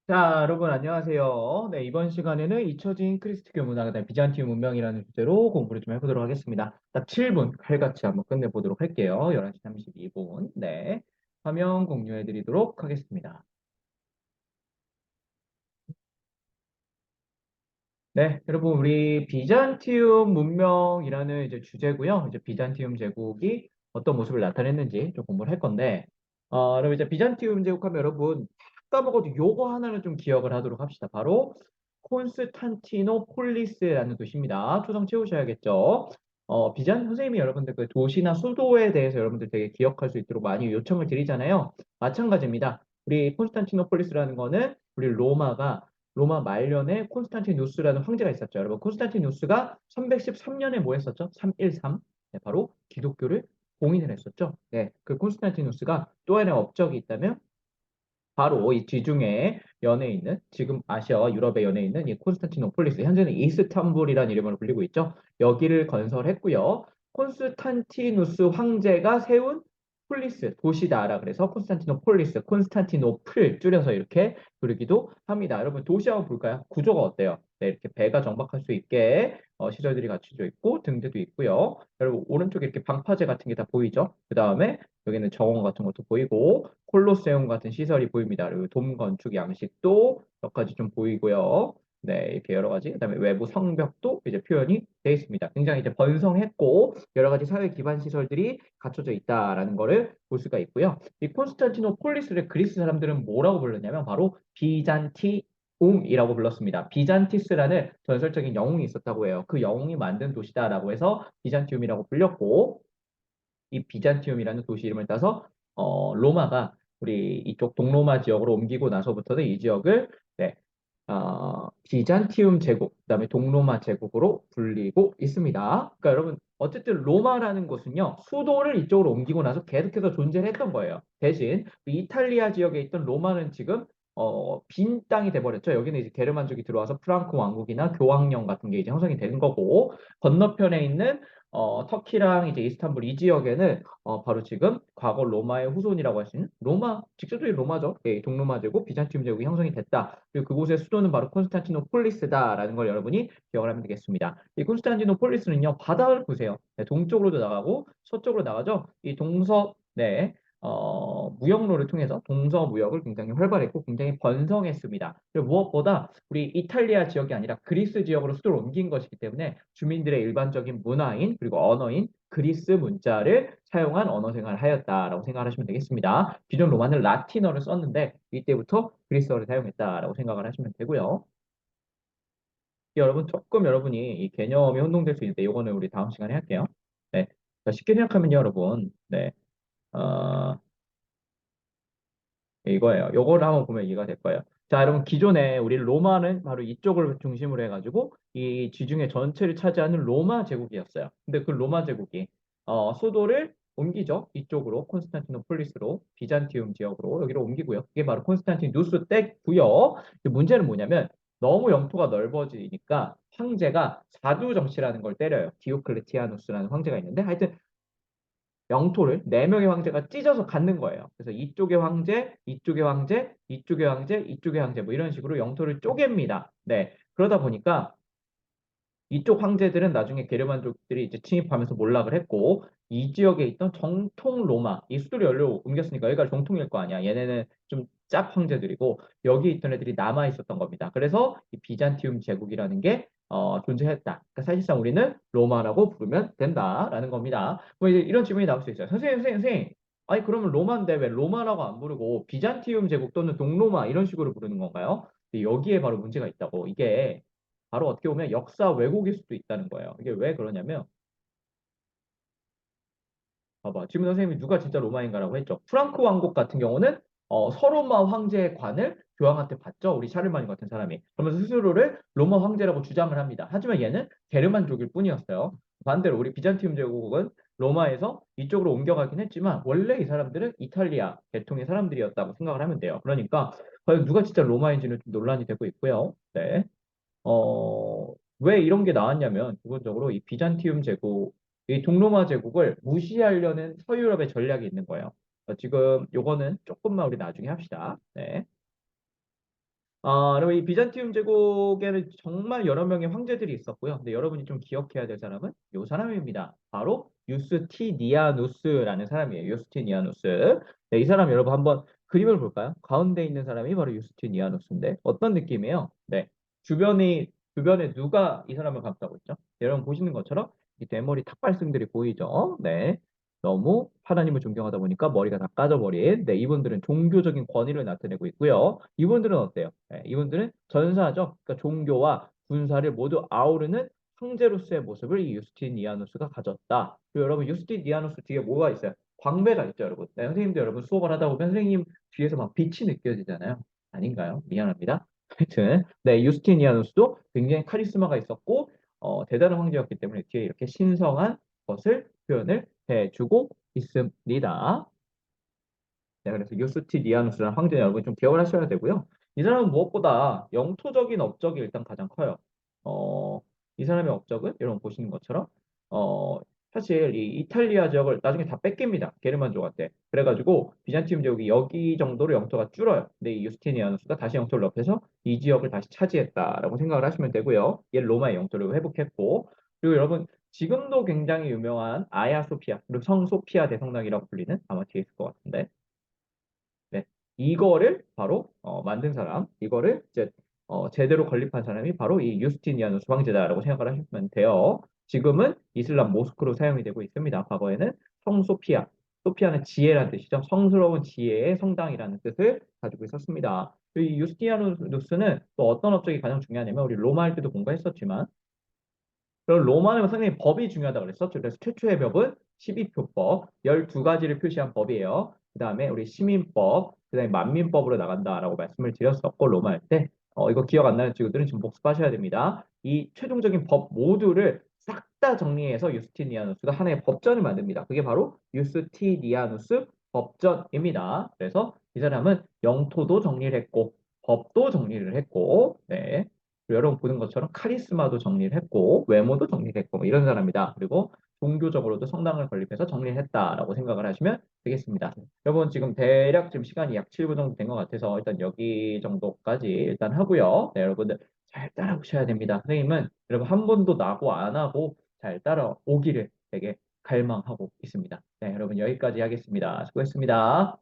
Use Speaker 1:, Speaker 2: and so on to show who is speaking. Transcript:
Speaker 1: 자, 여러분 안녕하세요. 네, 이번 시간에는 잊혀진 크리스티교 문화, 그다음에 비잔티움 문명이라는 주제로 공부를 좀 해보도록 하겠습니다. 딱 7분 칼같이 한번 끝내보도록 할게요. 11시 32분. 네, 화면 공유해 드리도록 하겠습니다. 네, 여러분 우리 비잔티움 문명이라는 이제 주제고요. 이제 비잔티움 제국이 어떤 모습을 나타냈는지 좀 공부를 할 건데, 여러분 이제 비잔티움 제국하면 여러분 다 까먹어도 요거 하나는 좀 기억을 하도록 합시다. 바로 콘스탄티노폴리스라는 도시입니다. 초성 채우셔야겠죠. 선생님이 여러분들 그 도시나 수도에 대해서 여러분들 되게 기억할 수 있도록 많이 요청을 드리잖아요. 마찬가지입니다. 우리 콘스탄티노폴리스라는 거는 우리 로마 말년에 콘스탄티누스라는 황제가 있었죠. 여러분, 콘스탄티누스가 313년에 뭐 했었죠? 313. 네, 바로 기독교를 봉인을 했었죠. 네, 그 콘스탄티누스가 또 하나의 업적이 있다면 바로 이 지중해 연에 있는 지금 아시아와 유럽의 연에 있는 이 콘스탄티노폴리스 현재는 이스탄불이라는 이름으로 불리고 있죠. 여기를 건설했고요. 콘스탄티누스 황제가 세운 폴리스 도시다라 그래서 콘스탄티노폴리스 콘스탄티노플 줄여서 이렇게 부르기도 합니다. 여러분 도시 한번 볼까요? 구조가 어때요? 네, 이렇게 배가 정박할 수 있게 시설들이 갖춰져 있고 등대도 있고요. 여러분 오른쪽에 이렇게 방파제 같은 게 다 보이죠? 그 다음에 여기는 정원 같은 것도 보이고 콜로세움 같은 시설이 보입니다. 그리고 돔 건축 양식도 몇 가지 좀 보이고요. 네, 이렇게 여러 가지. 그다음에 외부 성벽도 이제 표현이 되어 있습니다. 굉장히 이제 번성했고 여러 가지 사회 기반 시설들이 갖춰져 있다라는 거를 볼 수가 있고요. 이 콘스탄티노폴리스를 그리스 사람들은 뭐라고 불렀냐면 바로 비잔티움이라고 불렀습니다. 비잔티스라는 전설적인 영웅이 있었다고 해요. 그 영웅이 만든 도시다라고 해서 비잔티움이라고 불렸고 이 비잔티움이라는 도시 이름을 따서 로마가 우리 이쪽 동로마 지역으로 옮기고 나서부터는 이 지역을 네, 비잔티움 제국, 그다음에 동로마 제국으로 불리고 있습니다. 그러니까 여러분 어쨌든 로마라는 곳은요 수도를 이쪽으로 옮기고 나서 계속해서 존재를 했던 거예요. 대신 그 이탈리아 지역에 있던 로마는 지금 빈 땅이 돼버렸죠. 여기는 이제 게르만족이 들어와서 프랑크 왕국이나 교황령 같은 게 이제 형성이 되는 거고 건너편에 있는 터키랑 이제 이스탄불 이 지역에는 바로 지금 과거 로마의 후손이라고 할 수 있는 로마, 직접적인 로마죠. 예, 동로마 제국, 비잔티움 제국이 형성이 됐다. 그리고 그곳의 수도는 바로 콘스탄티노폴리스다라는 걸 여러분이 기억을 하면 되겠습니다. 이 콘스탄티노폴리스는요, 바다를 보세요. 네, 동쪽으로도 나가고 서쪽으로 나가죠. 이 네, 무역로를 통해서 동서무역을 굉장히 활발했고 굉장히 번성했습니다. 그리고 무엇보다 우리 이탈리아 지역이 아니라 그리스 지역으로 수도를 옮긴 것이기 때문에 주민들의 일반적인 문화인 그리고 언어인 그리스 문자를 사용한 언어 생활을 하였다라고 생각하시면 되겠습니다. 기존 로마는 라틴어를 썼는데 이때부터 그리스어를 사용했다라고 생각을 하시면 되고요. 여러분 조금 여러분이 이 개념이 혼동될 수 있는데 이거는 우리 다음 시간에 할게요. 네. 자, 쉽게 생각하면요, 여러분. 네. 어, 이거예요. 요거를 한번 보면 이해가 될 거예요. 자, 여러분 기존에 우리 로마는 바로 이쪽을 중심으로 해가지고 이 지중해 전체를 차지하는 로마 제국이었어요. 근데 그 로마 제국이 수도를 옮기죠. 이쪽으로 콘스탄티노폴리스로 비잔티움 지역으로 여기로 옮기고요. 이게 바로 콘스탄티누스 때고요. 문제는 뭐냐면 너무 영토가 넓어지니까 황제가 사두 정치라는 걸 때려요. 디오클레티아누스라는 황제가 있는데 하여튼 영토를 네 명의 황제가 찢어서 갖는 거예요. 그래서 이쪽의 황제, 이쪽의 황제, 이쪽의 황제, 이쪽의 황제 뭐 이런 식으로 영토를 쪼갭니다. 네. 그러다 보니까 이쪽 황제들은 나중에 게르만족들이 이제 침입하면서 몰락을 했고 이 지역에 있던 정통 로마 이 수도를 여기로 옮겼으니까 여기가 정통일 거 아니야. 얘네는 좀 짭 황제들이고 여기 있던 애들이 남아 있었던 겁니다. 그래서 이 비잔티움 제국이라는 게 존재했다. 그러니까 사실상 우리는 로마라고 부르면 된다라는 겁니다. 뭐 이제 이런 질문이 나올 수 있어요. 선생님. 아니 그러면 로마인데 왜 로마라고 안 부르고 비잔티움 제국 또는 동로마 이런 식으로 부르는 건가요? 근데 여기에 바로 문제가 있다고. 이게 바로 어떻게 보면 역사 왜곡일 수도 있다는 거예요. 이게 왜 그러냐면, 봐봐. 지금 선생님이 누가 진짜 로마인가라고 했죠. 프랑크 왕국 같은 경우는 서로마 황제의 관을 교황한테 받죠. 우리 샤르마니 같은 사람이. 그러면서 스스로를 로마 황제라고 주장을 합니다. 하지만 얘는 게르만족일 뿐이었어요. 반대로 우리 비잔티움 제국은 로마에서 이쪽으로 옮겨가긴 했지만 원래 이 사람들은 이탈리아 계통의 사람들이었다고 생각을 하면 돼요. 그러니까 과연 누가 진짜 로마인지는 좀 논란이 되고 있고요. 네. 왜 이런 게 나왔냐면 기본적으로 이 비잔티움 제국, 이 동로마 제국을 무시하려는 서유럽의 전략이 있는 거예요. 지금 요거는 조금만 우리 나중에 합시다. 네. 여러분 이 비잔티움 제국에는 정말 여러 명의 황제들이 있었고요. 근데 여러분이 좀 기억해야 될 사람은 이 사람입니다. 바로 유스티니아누스라는 사람이에요. 유스티니아누스. 네, 이 사람 여러분 한번 그림을 볼까요? 가운데 있는 사람이 바로 유스티니아누스인데 어떤 느낌이에요? 네, 주변에 누가 이 사람을 감싸고 있죠? 여러분 보시는 것처럼 이 대머리 탁발승들이 보이죠? 네. 너무 하나님을 존경하다 보니까 머리가 다 까져버린 네, 이분들은 종교적인 권위를 나타내고 있고요. 이분들은 어때요? 네, 이분들은 전사죠. 그러니까 종교와 군사를 모두 아우르는 황제로서의 모습을 이 유스티니아누스가 가졌다. 그리고 여러분 유스티니아누스 뒤에 뭐가 있어요? 광배가 있죠, 여러분. 네, 선생님도 여러분 수업을 하다 보면 선생님 뒤에서 막 빛이 느껴지잖아요. 아닌가요? 미안합니다. 하여튼 네, 유스티니아누스도 굉장히 카리스마가 있었고 대단한 황제였기 때문에 뒤에 이렇게 신성한 것을 표현을 해주고 있습니다. 네, 그래서 유스티니아누스라는 황제 여러분 좀 기억을 하셔야 되고요. 이 사람은 무엇보다 영토적인 업적이 일단 가장 커요. 어, 이 사람의 업적은 여러분 보시는 것처럼 어, 사실 이 이탈리아 지역을 나중에 다 뺏깁니다. 게르만족한테. 그래가지고 비잔티움 제국이 여기 정도로 영토가 줄어요. 근데 이 유스티니아누스가 다시 영토를 넓혀서 이 지역을 다시 차지했다라고 생각을 하시면 되고요. 얘를 로마의 영토를 회복했고 그리고 여러분 지금도 굉장히 유명한 아야 소피아 그리고 성 소피아 대성당이라고 불리는 아마 뒤에 있을 것 같은데 네. 이거를 바로 만든 사람, 이거를 이제 제대로 건립한 사람이 바로 이 유스티니아누스 황제다라고 생각을 하시면 돼요. 지금은 이슬람 모스크로 사용이 되고 있습니다. 과거에는 성소피아, 소피아는 지혜라는 뜻이죠. 성스러운 지혜의 성당이라는 뜻을 가지고 있었습니다. 이 유스티니아누스는 또 어떤 업적이 가장 중요하냐면 우리 로마 할 때도 공부했었지만 그럼 로마는 선생님이 법이 중요하다고 그랬었죠. 그래서 최초의 법은 12표법, 12가지를 표시한 법이에요. 그 다음에 우리 시민법, 그 다음에 만민법으로 나간다라고 말씀을 드렸었고, 로마 할 때. 이거 기억 안 나는 친구들은 지금 복습하셔야 됩니다. 이 최종적인 법 모두를 싹 다 정리해서 유스티니아누스가 하나의 법전을 만듭니다. 그게 바로 유스티니아누스 법전입니다. 그래서 이 사람은 영토도 정리를 했고, 법도 정리를 했고, 네. 여러분 보는 것처럼 카리스마도 정리를 했고 외모도 정리를 했고 뭐 이런 사람이다. 그리고 종교적으로도 성당을 건립해서 정리를 했다라고 생각을 하시면 되겠습니다. 여러분 지금 대략 지금 시간이 약 7분 정도 된 것 같아서 일단 여기 정도까지 일단 하고요. 네, 여러분들 잘 따라오셔야 됩니다. 선생님은 여러분 한 번도 나고 안 하고 잘 따라오기를 되게 갈망하고 있습니다. 네, 여러분 여기까지 하겠습니다. 수고했습니다.